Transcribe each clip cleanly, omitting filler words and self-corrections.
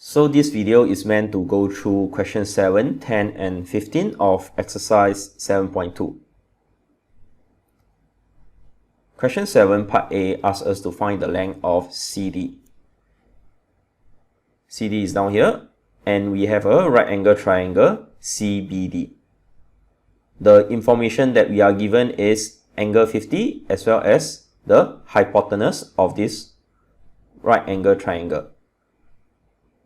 So this video is meant to go through question 7, 10 and 15 of exercise 7.2. Question 7 part A asks us to find the length of CD. CD is down here and we have a right angle triangle CBD. The information that we are given is angle 50 as well as the hypotenuse of this right angle triangle.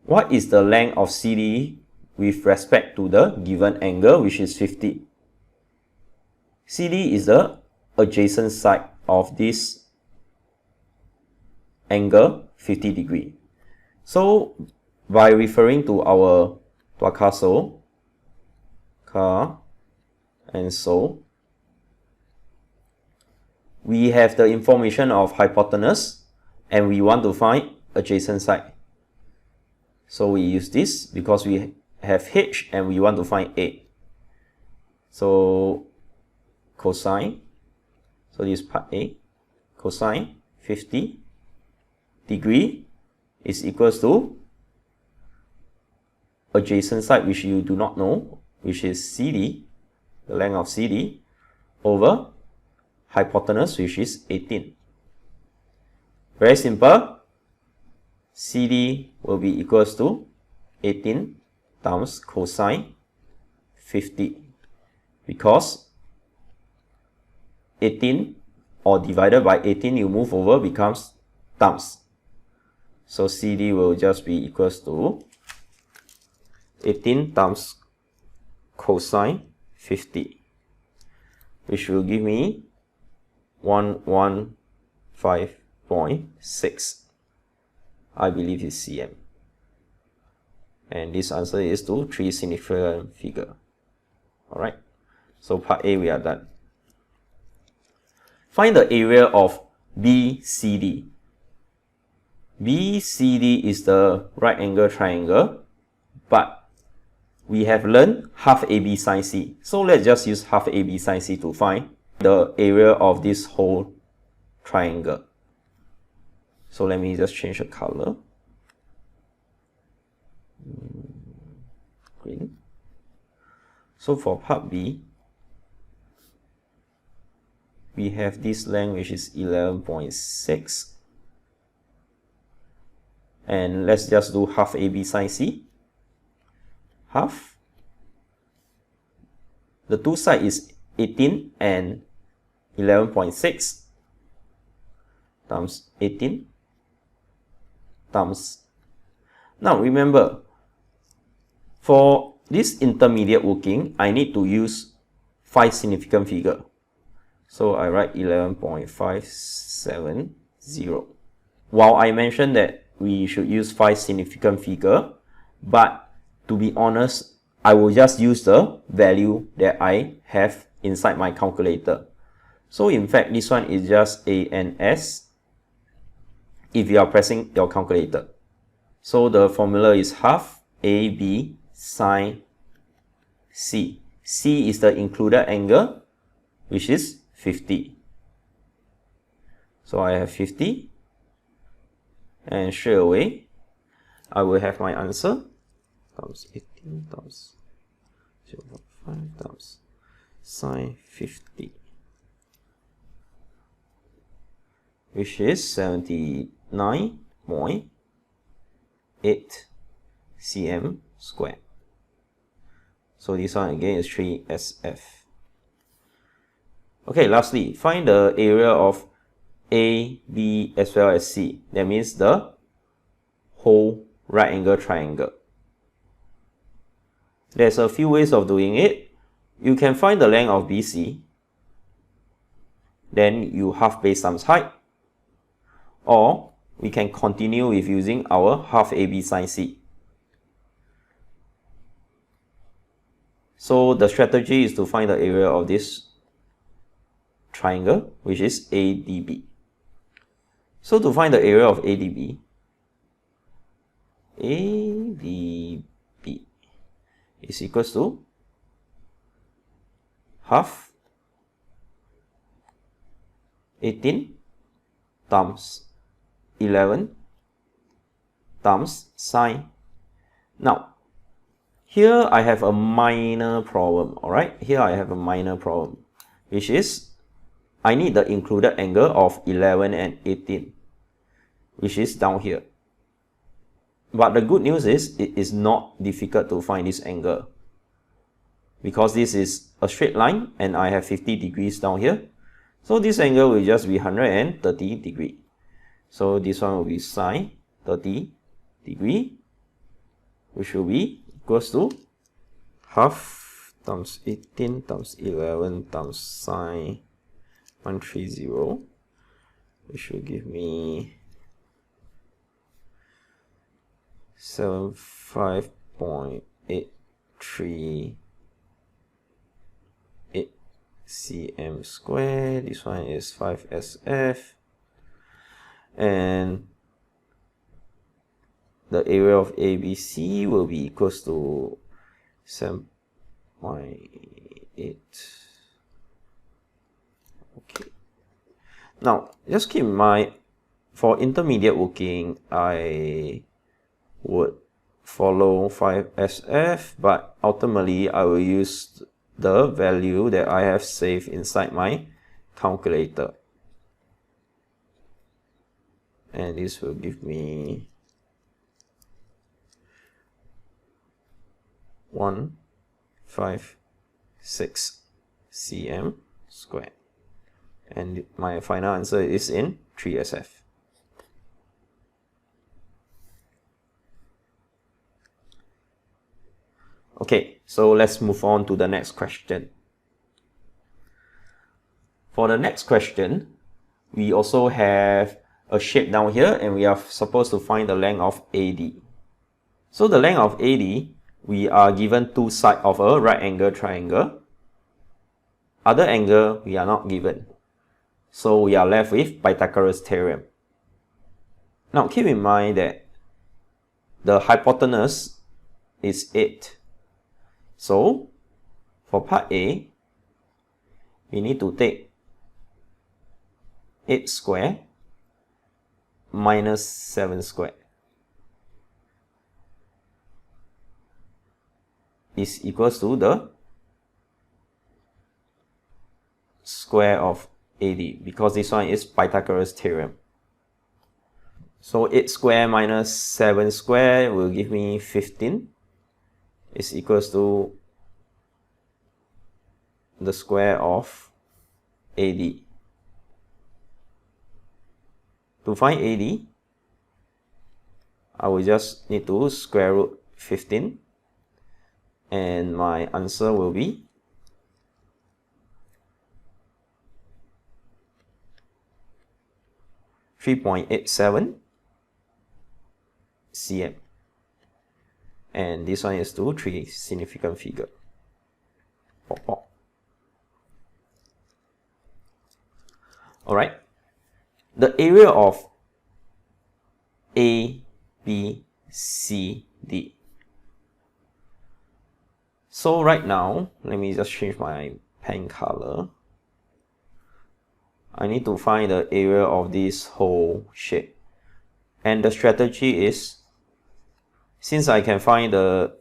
What is the length of CD with respect to the given angle, which is 50? CD is the adjacent side of this angle 50 degree. So by referring to our Picasso, car and so, we have the information of hypotenuse and we want to find adjacent side. So we use this because we have h and we want to find a. So cosine, so this is part A, cosine 50 degree is equals to adjacent side, which you do not know, which is CD, the length of CD, over hypotenuse, which is 18. Very simple. CD will be equals to 18 times cosine 50, because 18 or divided by 18 you move over becomes times. So CD will just be equals to 18 times cosine 50, which will give me 115.6. I believe is cm. And this answer is to 3 significant figure. Alright, so part A we are done. Find the area of BCD. BCD is the right angle triangle, but we have learned half AB sine C. So let's just use half AB sine C to find the area of this whole triangle. So let me just change the color. Green. So for part B, we have this length which is 11.6. And let's just do half AB sine C. Half. The two sides is 18 and 11.6 times 18 times. Now remember, for this intermediate working, I need to use 5 significant figure. So I write 11.570. While I mentioned that we should use 5 significant figure, but to be honest, I will just use the value that I have inside my calculator. So in fact, this one is just A and S if you are pressing your calculator. So the formula is half AB sine C. C is the included angle, which is 50. So I have 50. And straight away, I will have my answer times 18 times 0.5 times sine 50, which is 79.8 cm squared. So this one again is 3SF. Okay, lastly, find the area of A, B as well as C. That means the whole right angle triangle. There's a few ways of doing it. You can find the length of BC, then you half base times height, or we can continue with using our half AB sine C. So the strategy is to find the area of this triangle, which is ADB. So to find the area of ADB is equals to half 18 times 11 times sine Now, here I have a minor problem, alright? Here I have a minor problem, which is I need the included angle of 11 and 18, which is down here. But the good news is it is not difficult to find this angle, because this is a straight line and I have 50 degrees down here. So this angle will just be 130 degree. So this one will be sine 30 degree, which will be equals to half times 18 times 11 times sine 130, which will give me 75.838 cm squared. This one is 5 SF, and the area of ABC will be equals to 7.8. Okay. Now, just keep in mind, for intermediate working, I would follow 5 SF, but ultimately I will use the value that I have saved inside my calculator. And this will give me 156 cm squared. And my final answer is in 3SF. Okay, so let's move on to the next question. For the next question, we also have a shape down here and we are supposed to find the length of AD. So the length of AD, we are given two sides of a right angle triangle. Other angle, we are not given. So we are left with Pythagoras theorem. Now keep in mind that the hypotenuse is 8. So for part A, we need to take 8 square minus 7 square is equals to the square of AD, because this one is Pythagoras theorem. So 8 square minus 7 square will give me 15. Is equals to the square of AD. To find AD, I will just need to square root 15, and my answer will be 3.87 cm. And this one is to 3 significant figure. Alright. The area of A, B, C, D. So right now, let me just change my pen color. I need to find the area of this whole shape. And the strategy is, since I can find the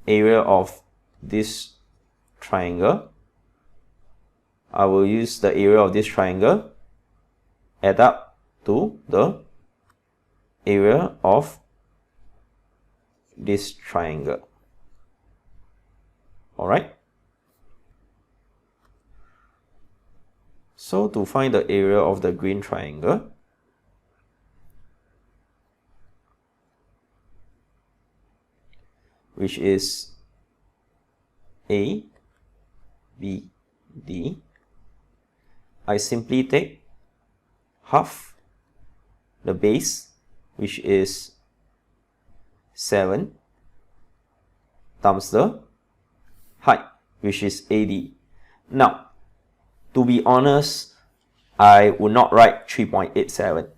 area of this triangle, I will use the area of this triangle add up to the area of this triangle. Alright? So to find the area of the green triangle, which is A, B, D, I simply take half the base, which is 7, times the height, which is AD. Now, to be honest, I would not write 3.87.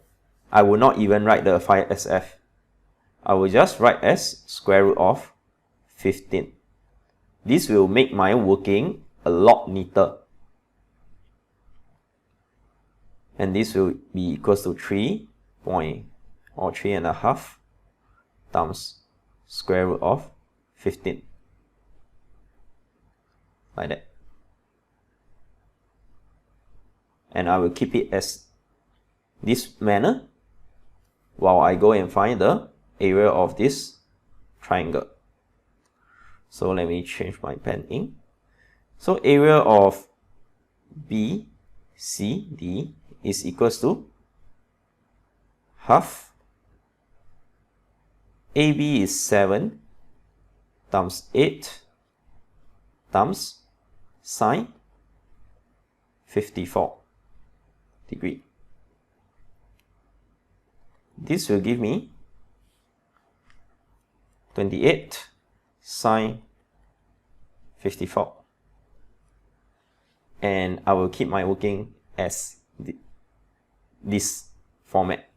I would not even write the 5SF. I will just write as square root of 15. This will make my working a lot neater. And this will be equals to 3.5 times square root of 15. Like that. And I will keep it as this manner while I go and find the area of this triangle. So let me change my pen ink. So area of BCD is equals to half AB is 7 times 8 times sine 54 degree. This will give me 28 sine 54. And I will keep my working as this format,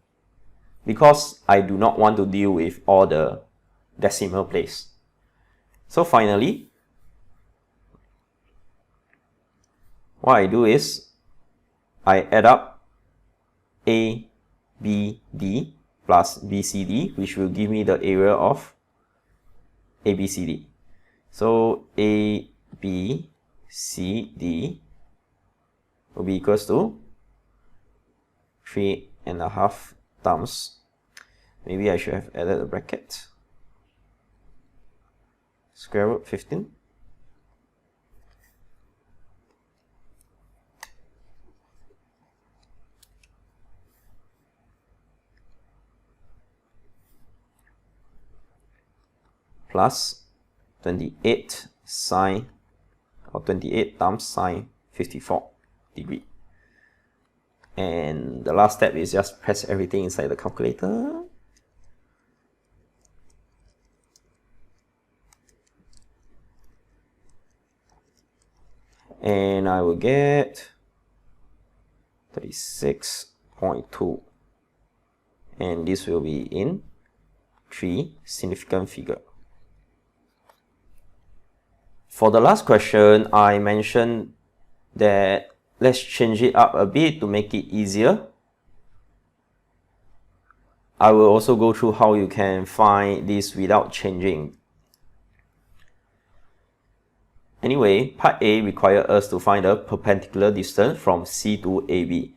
because I do not want to deal with all the decimal place. So finally, what I do is I add up ABD plus BCD, which will give me the area of ABCD. So ABCD will be equals to 3.5 times, maybe I should have added a bracket, square root 15 plus 28 sine, or 28 times sine 54 degree. And the last step is just press everything inside the calculator. And I will get 36.2. And this will be in 3 significant figure. For the last question, I mentioned that let's change it up a bit to make it easier. I will also go through how you can find this without changing. Anyway, part A requires us to find the perpendicular distance from C to AB.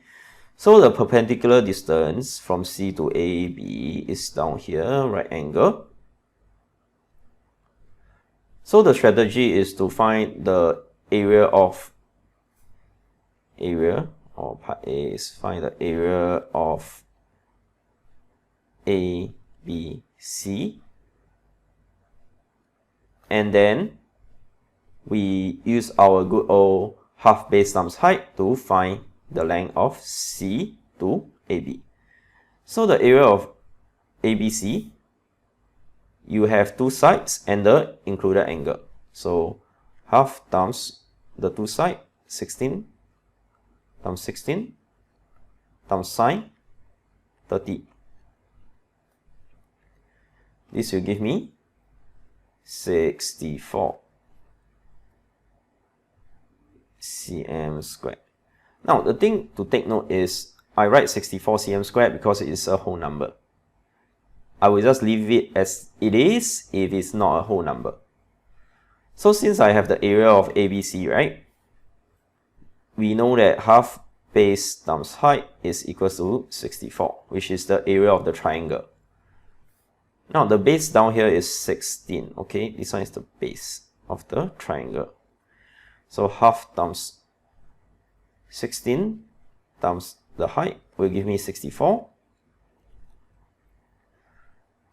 So the perpendicular distance from C to AB is down here, right angle. So the strategy is to find the area, or part A is find the area of ABC, and then we use our good old half base times height to find the length of C to AB. So the area of ABC, you have two sides and the included angle. So half times the two sides, 16 times 16 times sine 30. This will give me 64 cm squared. Now the thing to take note is I write 64 cm squared because it is a whole number. I will just leave it as it is if it's not a whole number. So since I have the area of ABC, right, we know that half base times height is equal to 64, which is the area of the triangle. Now the base down here is 16, okay, this one is the base of the triangle. So half times 16 times the height will give me 64.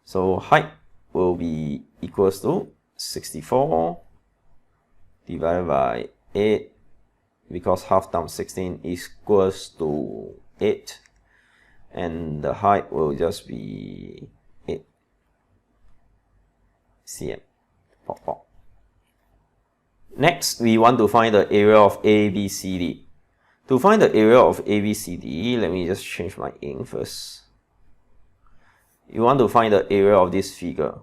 So height will be equals to 64 divided by 8, because half times 16 is equals to 8, and the height will just be 8 cm. Next, we want to find the area of ABCD. To find the area of ABCD, let me just change my ink first. You want to find the area of this figure.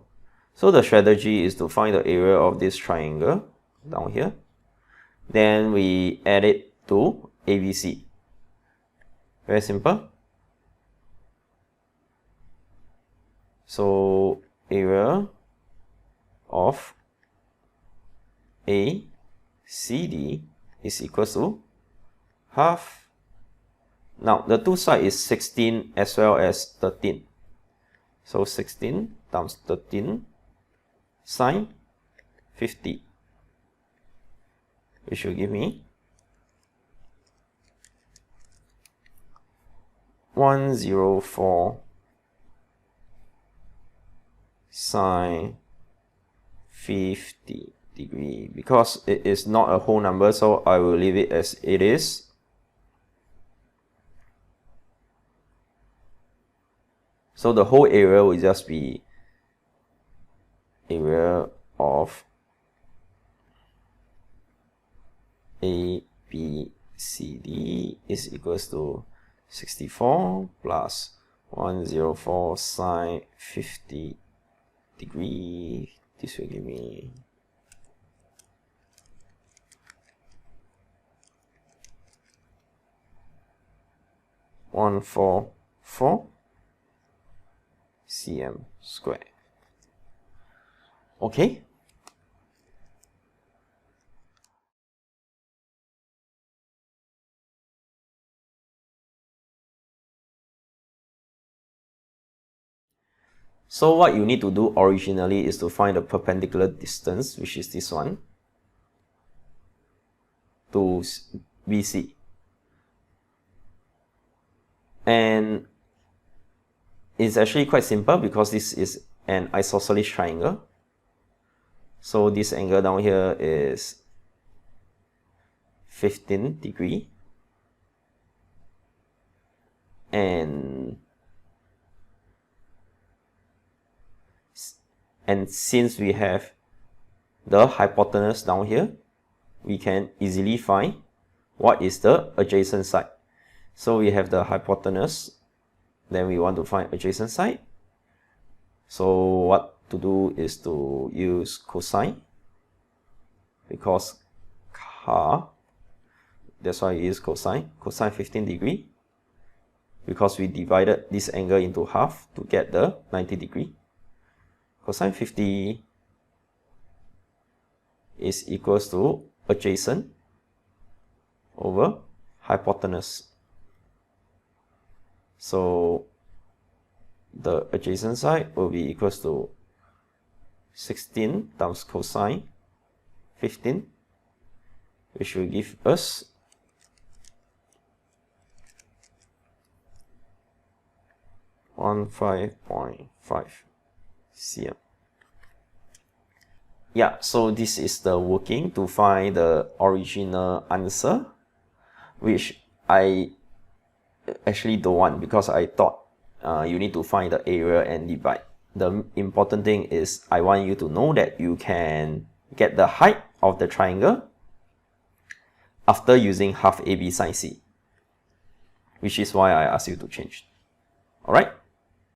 So the strategy is to find the area of this triangle down here. Then we add it to ABC. Very simple. So area of ACD is equals to half. Now the two sides is 16 as well as 13. So 16 times 13 sine 50, which will give me 104 sine 50 degree. Because it is not a whole number, so I will leave it as it is. So the whole area will just be area of ABCD is equals to 64 plus 104 sine 50 degree. This will give me 144 cm squared. Okay. So what you need to do originally is to find the perpendicular distance, which is this one, to BC. And it's actually quite simple because this is an isosceles triangle. So this angle down here is 15 degree. And since we have the hypotenuse down here, we can easily find what is the adjacent side. So we have the hypotenuse, then we want to find adjacent side. So what to do is to use cosine, because that's why we use cosine 15 degree, because we divided this angle into half to get the 90 degree. Cosine 50 is equals to adjacent over hypotenuse. So the adjacent side will be equals to 16 times cosine 15, which will give us 15.5 cm. Yeah, so this is the working to find the original answer, which I actually don't want, because I thought you need to find the area and divide. The important thing is I want you to know that you can get the height of the triangle after using half AB sine C, which is why I asked you to change. Alright?